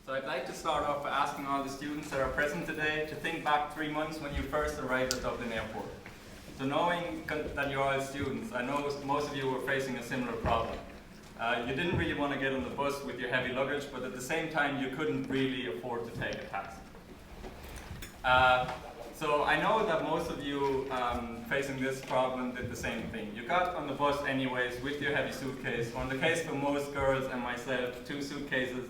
So I'd like to start off by asking all the students that are present today to think back 3 months when you first arrived at Dublin Airport. So knowing that you're all students, I know most of you were facing a similar problem. You didn't really want to get on the bus with your heavy luggage, but at the same time you couldn't really afford to take a taxi. So I know that most of you facing this problem did the same thing. You got on the bus anyways with your heavy suitcase, or in the case for most girls and myself, 2 suitcases.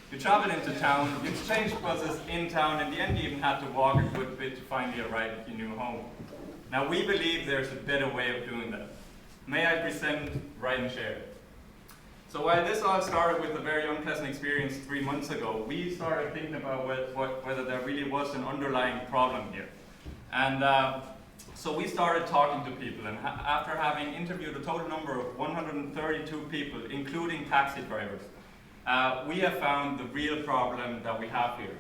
You traveled into town, you exchanged buses in town, in the end you even had to walk a good bit to finally arrive at your new home. Now we believe there's a better way of doing that. May I present Ride'nShare. So while this all started with a very unpleasant experience 3 months ago, we started thinking about whether there really was an underlying problem here. And so we started talking to people, and after having interviewed a total number of 132 people, including taxi drivers, we have found the real problem that we have here.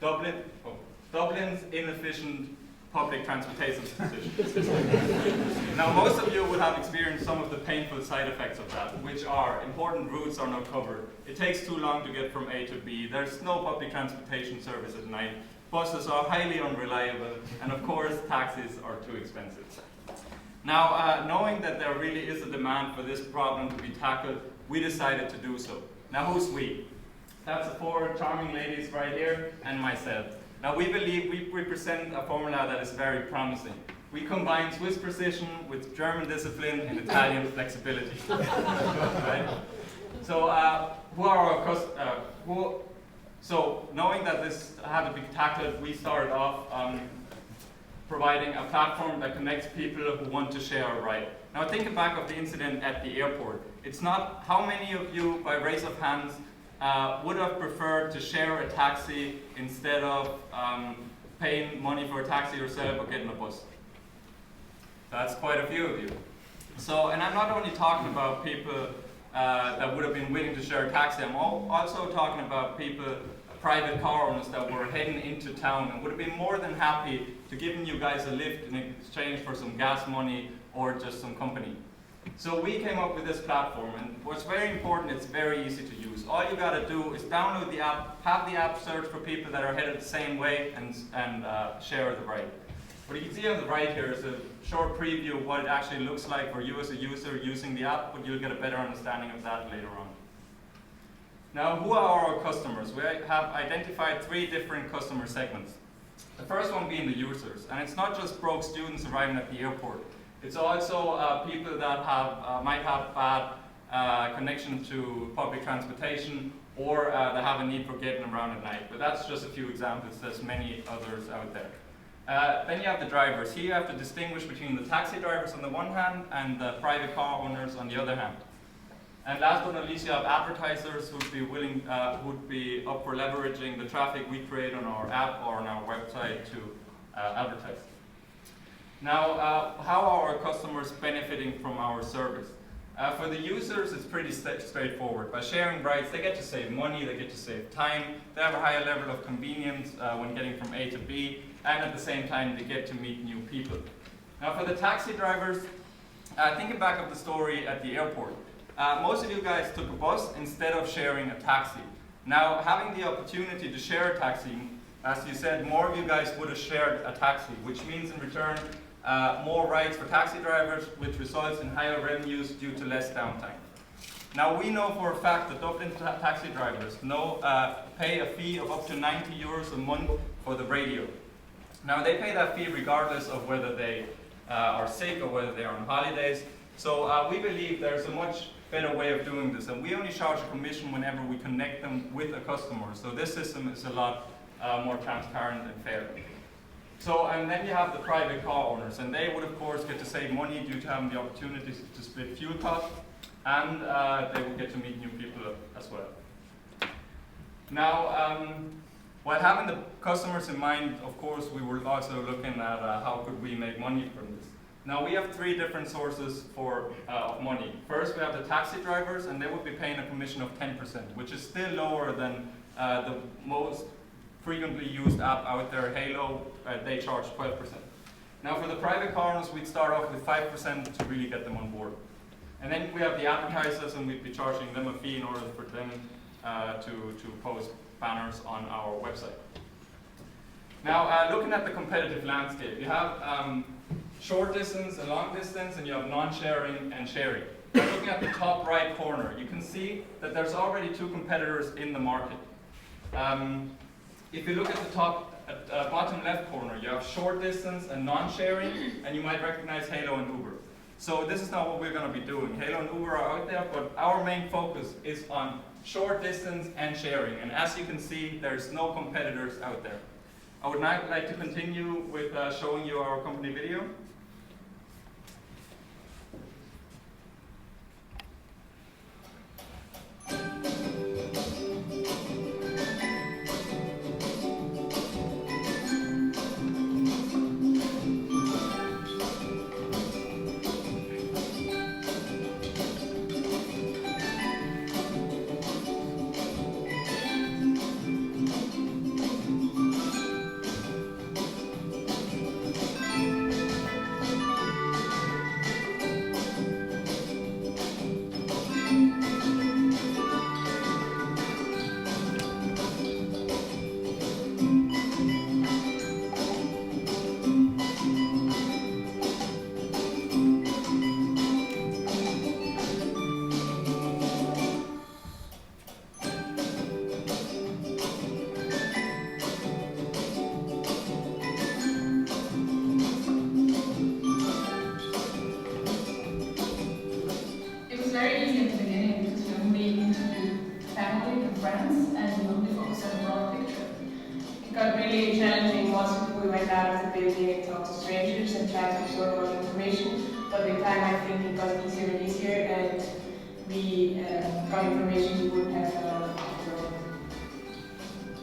Dublin's inefficient public transportation system. Now most of you will have experienced some of the painful side effects of that, which are important routes are not covered, it takes too long to get from A to B, there's no public transportation service at night, buses are highly unreliable, and of course taxis are too expensive. Now knowing that there really is a demand for this problem to be tackled, we decided to do so. Now who's we? That's the 4 charming ladies right here and myself. Now we believe we represent a formula that is very promising. We combine Swiss precision with German discipline and Italian flexibility. Right? So who are our customers? So knowing that this had to be tackled, we started off providing a platform that connects people who want to share a ride. Now think back of the incident at the airport. It's not how many of you, by raise of hands, would have preferred to share a taxi instead of paying money for a taxi yourself or getting a bus. That's quite a few of you. So, and I'm not only talking about people that would have been willing to share a taxi, I'm also talking about people, private car owners that were heading into town and would have been more than happy to giving you guys a lift in exchange for some gas money or just some company. So we came up with this platform, and what's very important, it's very easy to use. All you gotta do is download the app, have the app search for people that are headed the same way, and share the ride. What you can see on the right here is a short preview of what it actually looks like for you as a user using the app, but you'll get a better understanding of that later on. Now, who are our customers? We have identified 3 different customer segments. The first one being the users, and it's not just broke students arriving at the airport. It's also people that might have bad connection to public transportation, or that have a need for getting around at night. But that's just a few examples, there's many others out there. Then you have the drivers. Here you have to distinguish between the taxi drivers on the one hand and the private car owners on the other hand. And last but not least, you have advertisers who would be willing, would be up for leveraging the traffic we create on our app or on our website to advertise. Now, how are our customers benefiting from our service? For the users, it's pretty straightforward. By sharing rides, they get to save money, they get to save time, they have a higher level of convenience when getting from A to B, and at the same time, they get to meet new people. Now, for the taxi drivers, thinking back of the story at the airport, most of you guys took a bus instead of sharing a taxi. Now, having the opportunity to share a taxi, as you said, more of you guys would have shared a taxi, which means in return, more rides for taxi drivers, which results in higher revenues due to less downtime. Now we know for a fact that Dublin taxi drivers pay a fee of up to 90 euros a month for the radio. Now they pay that fee regardless of whether they are sick or whether they are on holidays. So we believe there's a much better way of doing this, and we only charge a commission whenever we connect them with a customer. So this system is a lot more transparent and fair. So, and then you have the private car owners, and they would of course get to save money due to having the opportunity to split fuel costs, and they will get to meet new people as well. Now, while having the customers in mind, of course, we were also looking at how could we make money from this. Now, we have 3 different sources of money. First, we have the taxi drivers, and they would be paying a commission of 10%, which is still lower than the most frequently used app out there, Halo, they charge 12%. Now for the private car owners, we'd start off with 5% to really get them on board. And then we have the advertisers, and we'd be charging them a fee in order for them to post banners on our website. Now, looking at the competitive landscape, you have short distance and long distance, and you have non-sharing and sharing. Now, looking at the top right corner, you can see that there's already two competitors in the market. If you look at the bottom left corner, you have short distance and non-sharing, and you might recognize Halo and Uber. So this is not what we're going to be doing. Halo and Uber are out there, but our main focus is on short distance and sharing. And as you can see, there's no competitors out there. I would now like to continue with showing you our company video. But with time, I think it got easier and easier, and we got information we wouldn't have found on our own.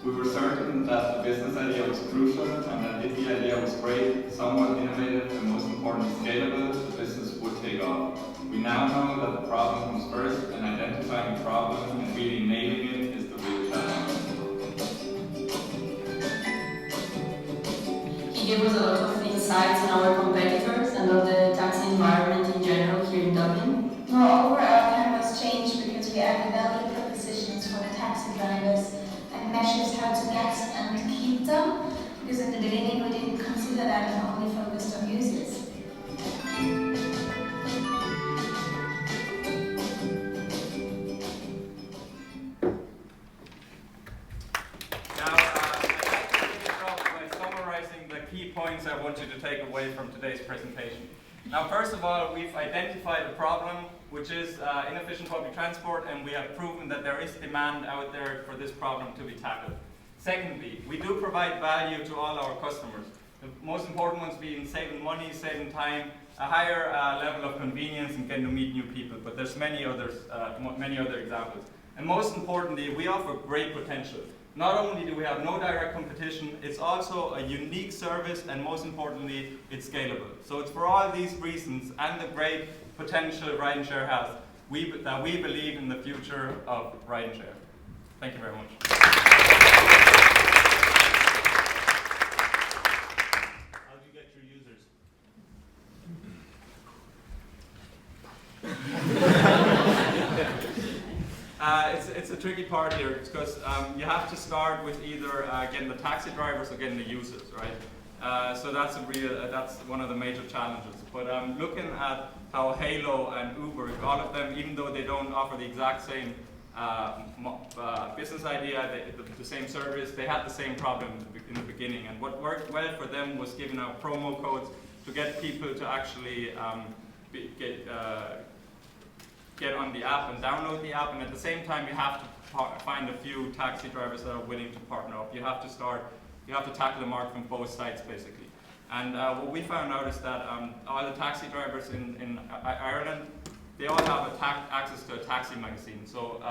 We were certain that the business idea was crucial, and that if the idea was great, somewhat innovative, and most importantly scalable, the business would take off. We now know that the problem comes first, and identifying the problem and really nailing it is the real challenge. He gave us a lot of insights on our competitors and on the taxi environment in general here in Dublin. Moreover, our canvas changed because we added value propositions for the taxi drivers and measures how to get and keep them, because in the beginning we didn't consider that and only focused on users. Points I want you to take away from today's presentation. Now, first of all, we've identified a problem, which is inefficient public transport, and we have proven that there is demand out there for this problem to be tackled. Secondly, we do provide value to all our customers. The most important ones being saving money, saving time, a higher level of convenience, and getting to meet new people. But there's many other examples. And most importantly, we offer great potential. Not only do we have no direct competition, it's also a unique service, and most importantly, it's scalable. So it's for all these reasons and the great potential Ride'nShare has that we believe in the future of Ride'nShare. Thank you very much. How do you get your users? It's a tricky part here because you have to start with either getting the taxi drivers or getting the users, right? So that's one of the major challenges. But looking at how Halo and Uber, all of them, even though they don't offer the exact same business idea, the same service, they had the same problem in the beginning. And what worked well for them was giving out promo codes to get people to actually get on the app and download the app, and at the same time you have to find a few taxi drivers that are willing to partner up. You have to tackle the market from both sides basically. And what we found out is that all the taxi drivers in Ireland, they all have access to a taxi magazine. So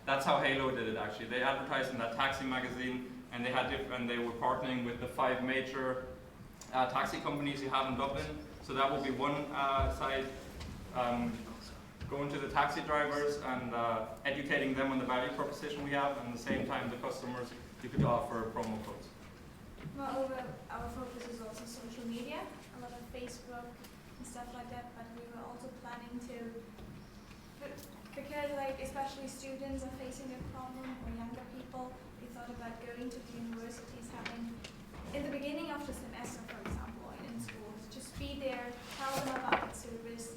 that's how Halo did it actually. They advertised in that taxi magazine, and they were partnering with the 5 major taxi companies you have in Dublin. So that would be one side. Going to the taxi drivers and educating them on the value proposition we have, and at the same time the customers, you could offer promo codes. Moreover, our focus is also social media, a lot of Facebook and stuff like that, but we were also planning to because like especially students are facing a problem, or younger people, we thought about going to the universities, having in the beginning of the semester, for example, like in schools, just be there, tell them about the service,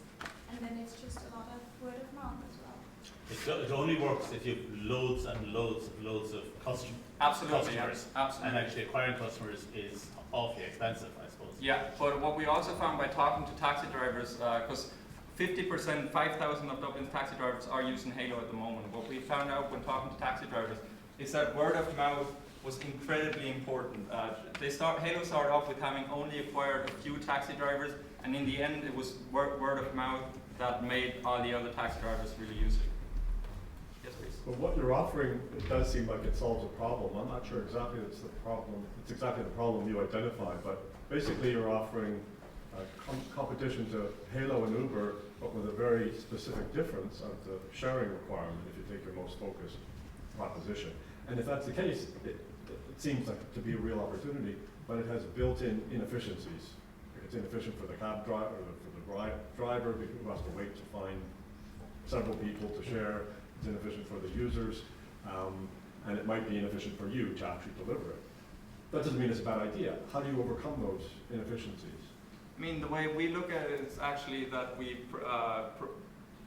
and then it's just a lot of word of mouth as well. It only works if you have loads and loads of customers. Absolutely, customers. yeah, absolutely. And actually acquiring customers is awfully expensive, I suppose. Yeah, but what we also found by talking to taxi drivers, because 50%, 5,000 of Dublin's taxi drivers are using Halo at the moment. What we found out when talking to taxi drivers is that word of mouth was incredibly important. Halo started off with having only acquired a few taxi drivers, and in the end it was word of mouth that made all the other taxi drivers really use it. Yes, please. But what you're offering, it does seem like it solves a problem. I'm not sure exactly it's the problem. It's exactly the problem you identified, but basically you're offering competition to Halo and Uber, but with a very specific difference of the sharing requirement if you take your most focused proposition. And if that's the case, it seems like to be a real opportunity, but it has built-in inefficiencies. It's inefficient for the cab driver, for the driver who has to wait to find several people to share. It's inefficient for the users, and it might be inefficient for you to actually deliver it. That doesn't mean it's a bad idea. How do you overcome those inefficiencies? I mean, the way we look at it is actually that we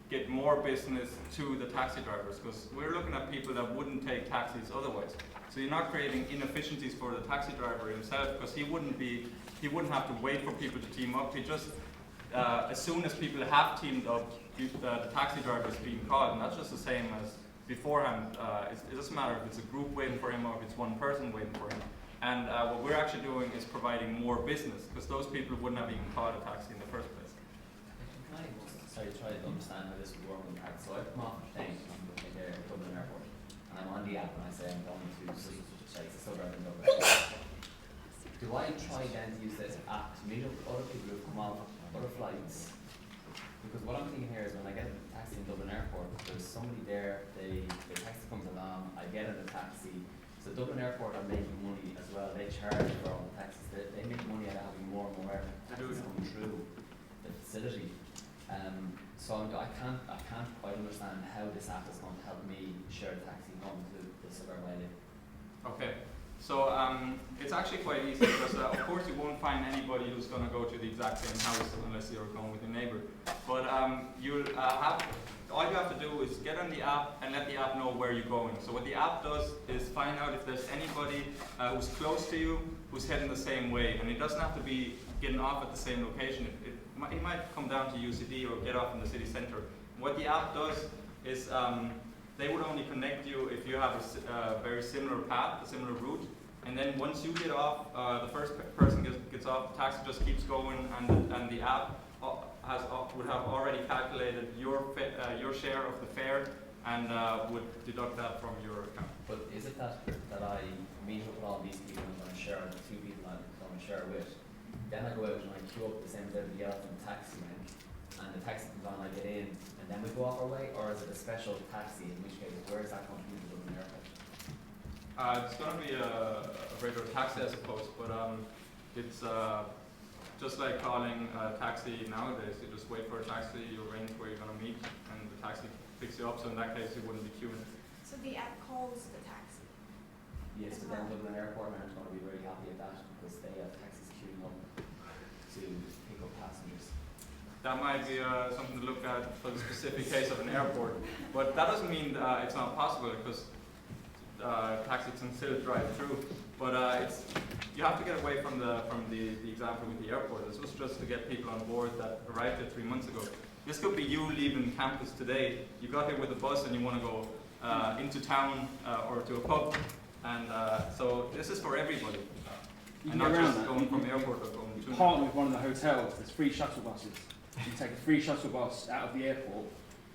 get more business to the taxi drivers, because we're looking at people that wouldn't take taxis otherwise. So you're not creating inefficiencies for the taxi driver himself, because he wouldn't have to wait for people to team up. He just, as soon as people have teamed up, the taxi driver is being called, and that's just the same as beforehand. It doesn't matter if it's a group waiting for him or if it's one person waiting for him. And what we're actually doing is providing more business, because those people wouldn't have even called a taxi in the first place. Can I try to understand how this would work in practice? So I come off a plane from Dublin Airport, and I'm on the app and I say I'm going to say it's a suburb in Dublin. Do I try then to use this app to meet up with other people who come off other flights? Because what I'm thinking here is when I get a taxi in Dublin Airport, there's somebody there, the taxi comes along, I get in a taxi. So Dublin Airport are making money as well. They charge for all the taxis. They make money out of having more and more taxis coming through the facility. So I can't quite understand how this app is going to help me share the taxi home to the suburb I live. Okay, so it's actually quite easy, because of course you won't find anybody who's going to go to the exact same house unless you're going with your neighbour. But all you have to do is get on the app and let the app know where you're going. So what the app does is find out if there's anybody who's close to you who's heading the same way, and it doesn't have to be getting off at the same location. It might come down to UCD or get off in the city centre. What the app does is they would only connect you if you have a very similar path, a similar route, and then once you get off, the first person gets off, the taxi just keeps going, and the app would have already calculated your share of the fare and would deduct that from your account. But is it that I meet up with all these people I'm going to share, the two people I'm going to share with, then I go out and I queue up the same as everybody else in the taxi rank, and the taxi comes on, I get in, and then we go off our way, or is it a special taxi, in which case, where is that going to be in the airport? It's going to be a regular taxi, I suppose, but it's just like calling a taxi nowadays. You just wait for a taxi, you arrange where you're going to meet, and the taxi picks you up, so in that case you wouldn't be queuing. So the app calls the taxi. Yes, but then Dublin Airport aren't going to be very happy at that, because they have taxis queuing up to pick up passengers. That might be something to look at for the specific case of an airport, but that doesn't mean it's not possible, because taxis can still drive through. But you have to get away from the example with the airport. This was just to get people on board that arrived here 3 months ago. This could be you leaving campus today. You got here with a bus and you want to go into town or to a pub, and so this is for everybody. You and can not get around just that. going from airport or going to. Partner with one of the hotels. There's free shuttle buses. You take a free shuttle bus out of the airport,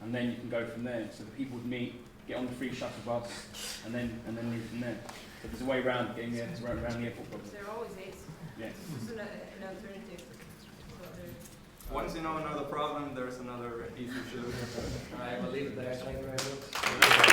and then you can go from there. So the people would meet, get on the free shuttle bus, and then leave from there. So there's a way around getting there, around the airport problem. There always is. Yes. It's an alternative. Once you know another problem, there's another easy solution. All right, we'll leave it there. Thank you very much.